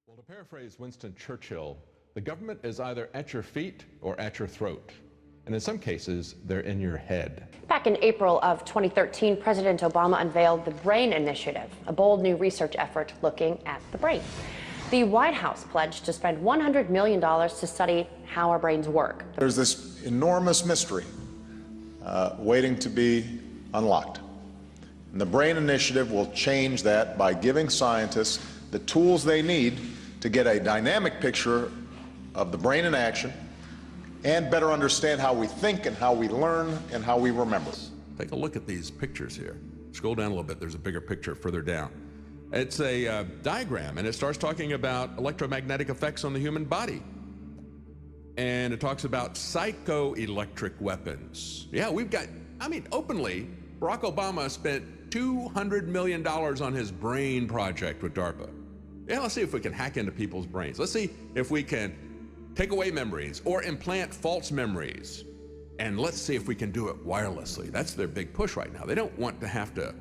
Well, to paraphrase Winston Churchill, the government is either at your feet or at your throat. And in some cases, they're in your head. Back in April of 2013, President Obama unveiled the BRAIN Initiative, a bold new research effort looking at the brain. The White House pledged to spend $100 million to study how our brains work. There's this enormous mystery waiting to be unlocked. And the BRAIN Initiative will change that by giving scientists the tools they need to get a dynamic picture of the brain in action and better understand how we think and how we learn and how we remember. Take a look at these pictures here. Scroll down a little bit. There's a bigger picture further down. It's a diagram, and it starts talking about electromagnetic effects on the human body. And it talks about psychoelectric weapons. Yeah, we've got, openly, Barack Obama spent $200 million on his brain project with DARPA. Yeah, let's see if we can hack into people's brains. Let's see if we can take away memories or implant false memories. And let's see if we can do it wirelessly. That's their big push right now. They don't want to have to,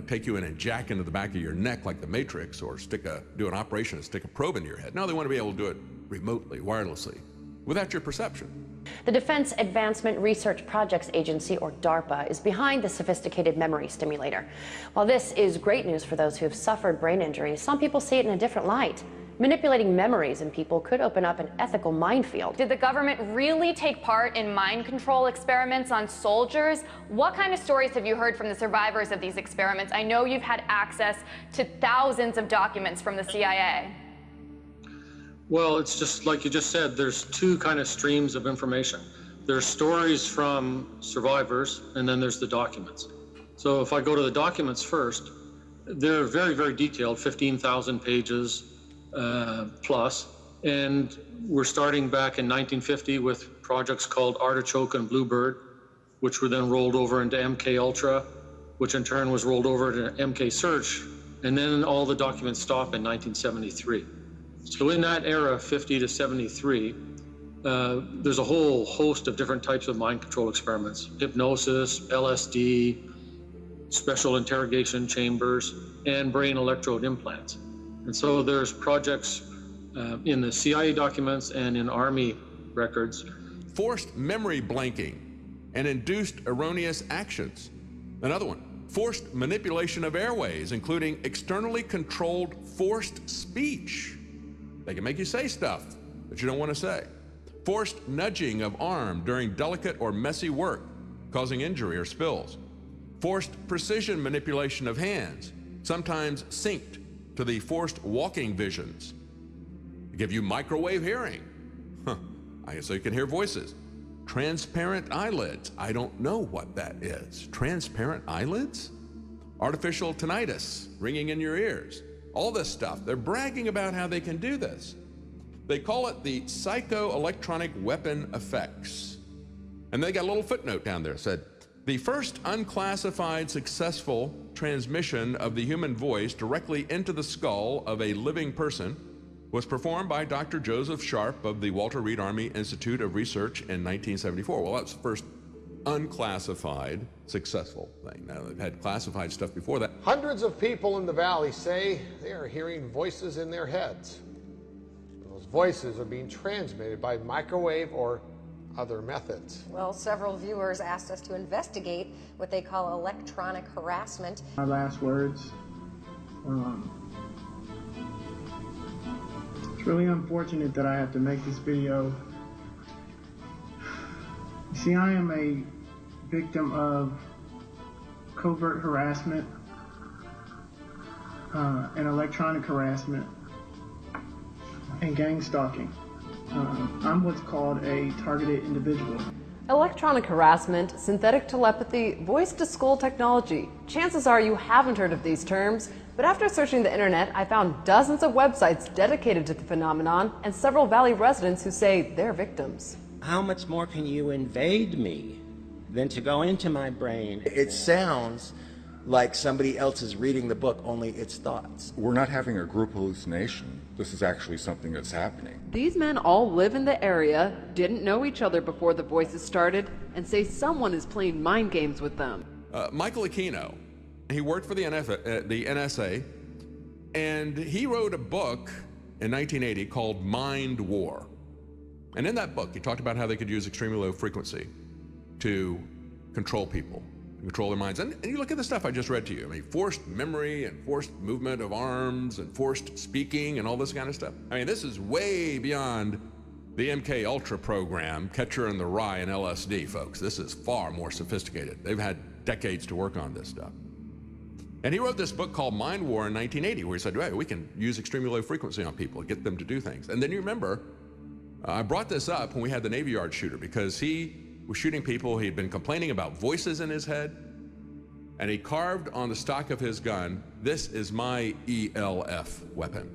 take you in and jack into the back of your neck like the Matrix, or do an operation and stick a probe into your head. No, they want to be able to do it remotely, wirelessly, without your perception. The Defense Advancement Research Projects Agency, or DARPA, is behind the sophisticated memory stimulator. While this is great news for those who have suffered brain injuries, some people see it in a different light. Manipulating memories in people could open up an ethical minefield. Did the government really take part in mind control experiments on soldiers? What kind of stories have you heard from the survivors of these experiments? I know you've had access to thousands of documents from the CIA. Well, it's just like you just said, there's two kind of streams of information. There's stories from survivors, and then there's the documents. So if I go to the documents first, they're very, very detailed, 15,000 pages plus. And we're starting back in 1950 with projects called Artichoke and Bluebird, which were then rolled over into MK Ultra, which in turn was rolled over to MK Search. And then all the documents stop in 1973. So in that era, 50 to 73, there's a whole host of different types of mind control experiments: hypnosis, LSD, special interrogation chambers, and brain electrode implants. And so there's projects in the CIA documents and in Army records. Forced memory blanking and induced erroneous actions. Another one. Forced manipulation of airways, including externally controlled forced speech. They can make you say stuff that you don't want to say. Forced nudging of arm during delicate or messy work, causing injury or spills. Forced precision manipulation of hands, sometimes synced to the forced walking visions. They give you microwave hearing. I guess so you can hear voices. Transparent eyelids. I don't know what that is. Transparent eyelids? Artificial tinnitus, ringing in your ears. All this stuff. They're bragging about how they can do this. They call it the psychoelectronic weapon effects. And they got a little footnote down there that said, the first unclassified successful transmission of the human voice directly into the skull of a living person was performed by Dr. Joseph Sharp of the Walter Reed Army Institute of Research in 1974. Well, that's the first unclassified successful thing. Now, they've had classified stuff before that. Hundreds of people in the valley say they are hearing voices in their heads. Those voices are being transmitted by microwave or other methods. Well, several viewers asked us to investigate what they call electronic harassment. My last words. It's really unfortunate that I have to make this video. You see, I am a victim of covert harassment and electronic harassment and gang stalking. I'm what's called a targeted individual. Electronic harassment, synthetic telepathy, voice-to-skull technology. Chances are you haven't heard of these terms, but after searching the internet, I found dozens of websites dedicated to the phenomenon and several Valley residents who say they're victims. How much more can you invade me than to go into my brain? It sounds like somebody else is reading the book, only it's thoughts. We're not having a group hallucination. This is actually something that's happening. These men all live in the area, didn't know each other before the voices started, and say someone is playing mind games with them. Michael Aquino, he worked for the NSA, and he wrote a book in 1980 called Mind War. And in that book, he talked about how they could use extremely low frequency to control people, control their minds. And you look at the stuff I just read to you. I mean, forced memory and forced movement of arms and forced speaking and all this kind of stuff. I mean, this is way beyond the MK Ultra program, Catcher in the Rye and LSD, folks. This is far more sophisticated. They've had decades to work on this stuff. And he wrote this book called Mind War in 1980, where he said, right, we can use extremely low frequency on people, get them to do things. And then you remember, I brought this up when we had the Navy Yard shooter, because he was shooting people. He had been complaining about voices in his head, and he carved on the stock of his gun, "This is my ELF weapon,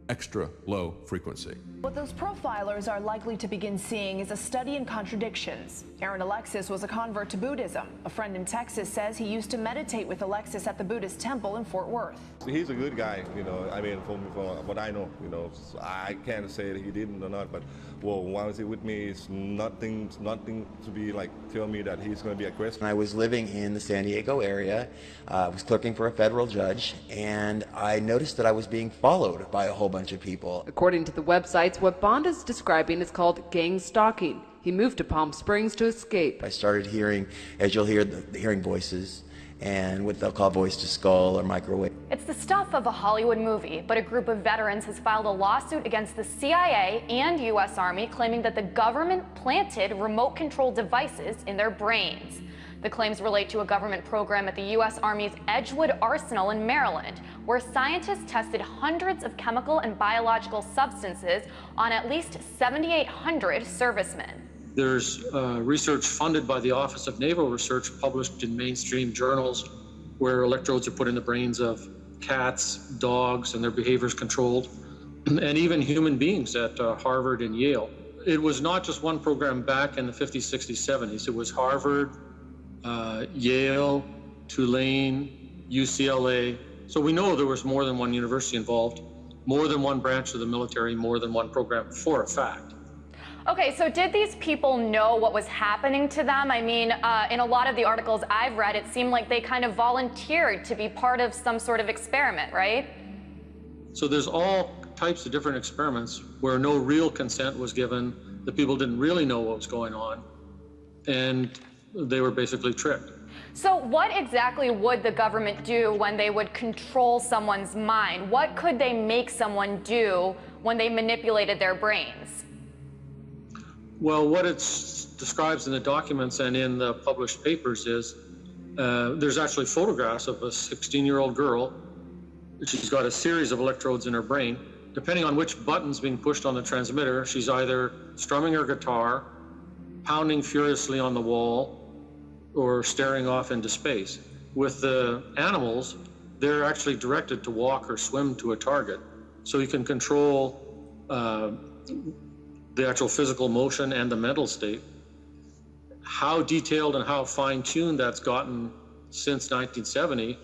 extra low frequency." What those profilers are likely to begin seeing is a study in contradictions. Aaron Alexis was a convert to Buddhism. A friend in Texas says he used to meditate with Alexis at the Buddhist temple in Fort Worth. He's a good guy, you know. I mean, from what I know, you know, so I can't say that he didn't or not, but well, once he's with me, it's nothing to be like tell me that he's going to be aggressive. I was living in the San Diego area. I was clerking for a federal judge, and I noticed that I was being followed by a whole bunch of people. According to the websites, what Bond is describing is called gang stalking. He moved to Palm Springs to escape. I started hearing, as you'll hear, hearing voices and what they'll call voice to skull or microwave. It's the stuff of a Hollywood movie, but a group of veterans has filed a lawsuit against the CIA and U.S. Army, claiming that the government planted remote-control devices in their brains. The claims relate to a government program at the U.S. Army's Edgewood Arsenal in Maryland, where scientists tested hundreds of chemical and biological substances on at least 7,800 servicemen. There's research funded by the Office of Naval Research, published in mainstream journals, where electrodes are put in the brains of cats, dogs, and their behaviors controlled, and even human beings at Harvard and Yale. It was not just one program back in the 50s, 60s, 70s. It was Harvard, Yale, Tulane, UCLA. So we know there was more than one university involved, more than one branch of the military, more than one program, for a fact. Okay, so did these people know what was happening to them? I mean, in a lot of the articles I've read, it seemed like they kind of volunteered to be part of some sort of experiment, right? So there's all types of different experiments where no real consent was given. The people didn't really know what was going on, and they were basically tricked. So what exactly would the government do when they would control someone's mind? What could they make someone do when they manipulated their brains? Well, what it describes in the documents and in the published papers is there's actually photographs of a 16-year-old girl. She's got a series of electrodes in her brain. Depending on which button's being pushed on the transmitter, she's either strumming her guitar, pounding furiously on the wall, or staring off into space. With the animals, they're actually directed to walk or swim to a target. So you can control the actual physical motion and the mental state. How detailed and how fine-tuned that's gotten since 1970,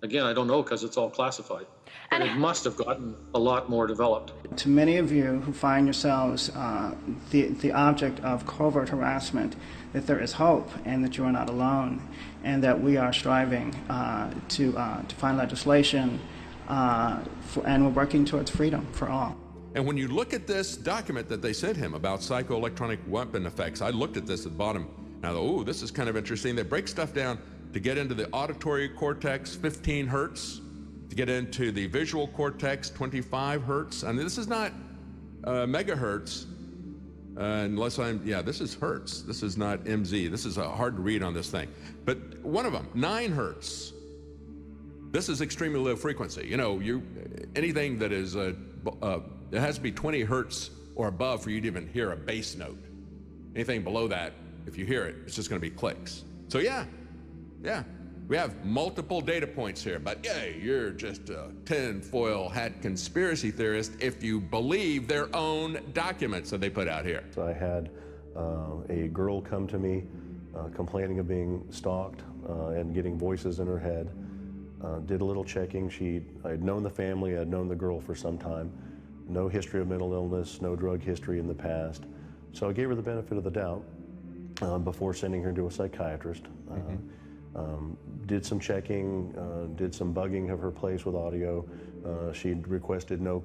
again, I don't know, because it's all classified. But it must have gotten a lot more developed. To many of you who find yourselves the object of covert harassment, that there is hope and that you are not alone, and that we are striving to find legislation and we're working towards freedom for all. And when you look at this document that they sent him about psychoelectronic weapon effects, I looked at this at the bottom. Now, oh, this is kind of interesting. They break stuff down to get into the auditory cortex, 15 hertz, to get into the visual cortex, 25 hertz. I mean, this is not megahertz, unless this is hertz. This is not MZ. This is hard to read on this thing. But one of them, 9 hertz. This is extremely low frequency. You know, anything that is it has to be 20 hertz or above for you to even hear a bass note. Anything below that, if you hear it, it's just going to be clicks. So yeah, we have multiple data points here, but you're just a tinfoil hat conspiracy theorist if you believe their own documents that they put out here. I had a girl come to me complaining of being stalked and getting voices in her head. Did a little checking. I had known the family, I had known the girl for some time. No history of mental illness, no drug history in the past. So I gave her the benefit of the doubt before sending her to a psychiatrist. Did some checking, did some bugging of her place with audio. She'd requested no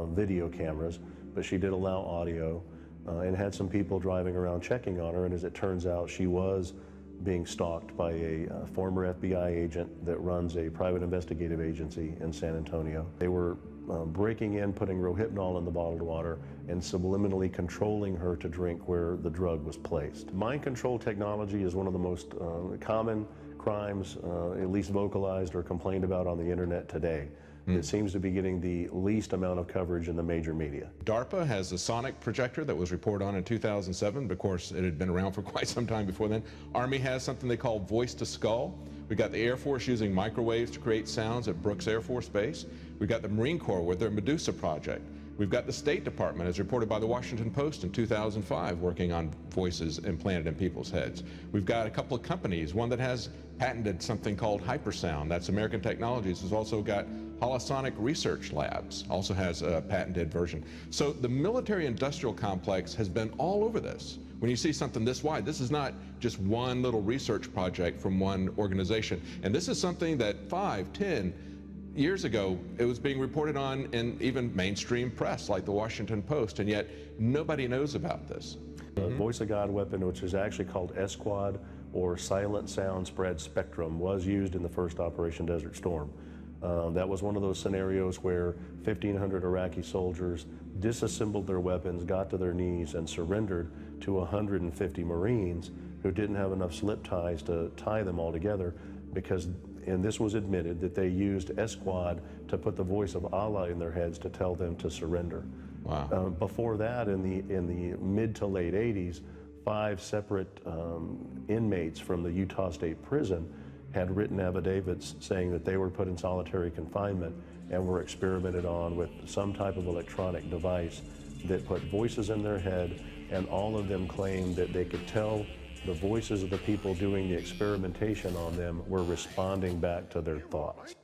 video cameras, but she did allow audio and had some people driving around checking on her. And as it turns out, she was being stalked by a former FBI agent that runs a private investigative agency in San Antonio. They were breaking in, putting Rohypnol in the bottled water, and subliminally controlling her to drink where the drug was placed. Mind control technology is one of the most common crimes, at least vocalized or complained about on the internet today. It seems to be getting the least amount of coverage in the major media. DARPA has a sonic projector that was reported on in 2007. Of course, it had been around for quite some time before then. Army has something they call voice to skull. We got the Air Force using microwaves to create sounds at Brooks Air Force Base. We got the Marine Corps with their Medusa project. We've got the State Department, as reported by the Washington Post in 2005, working on voices implanted in people's heads. We've got a couple of companies, one that has patented something called hypersound. That's American Technologies. Has also got Holosonic Research Labs, also has a patented version. So the military-industrial complex has been all over this. When you see something this wide, this is not just one little research project from one organization. And this is something that 5, 10 years ago, it was being reported on in even mainstream press like the Washington Post, and yet nobody knows about this. The Voice of God weapon, which is actually called SQUAD, or Silent Sound Spread Spectrum, was used in the first Operation Desert Storm. That was one of those scenarios where 1,500 Iraqi soldiers disassembled their weapons, got to their knees, and surrendered to 150 Marines who didn't have enough slip ties to tie them all together, because, and this was admitted, that they used SQUAD to put the voice of Allah in their heads to tell them to surrender. Wow. Before that, in the mid to late 80s, 5 separate inmates from the Utah State Prison had written affidavits saying that they were put in solitary confinement and were experimented on with some type of electronic device that put voices in their head, and all of them claimed that they could tell the voices of the people doing the experimentation on them were responding back to their thoughts.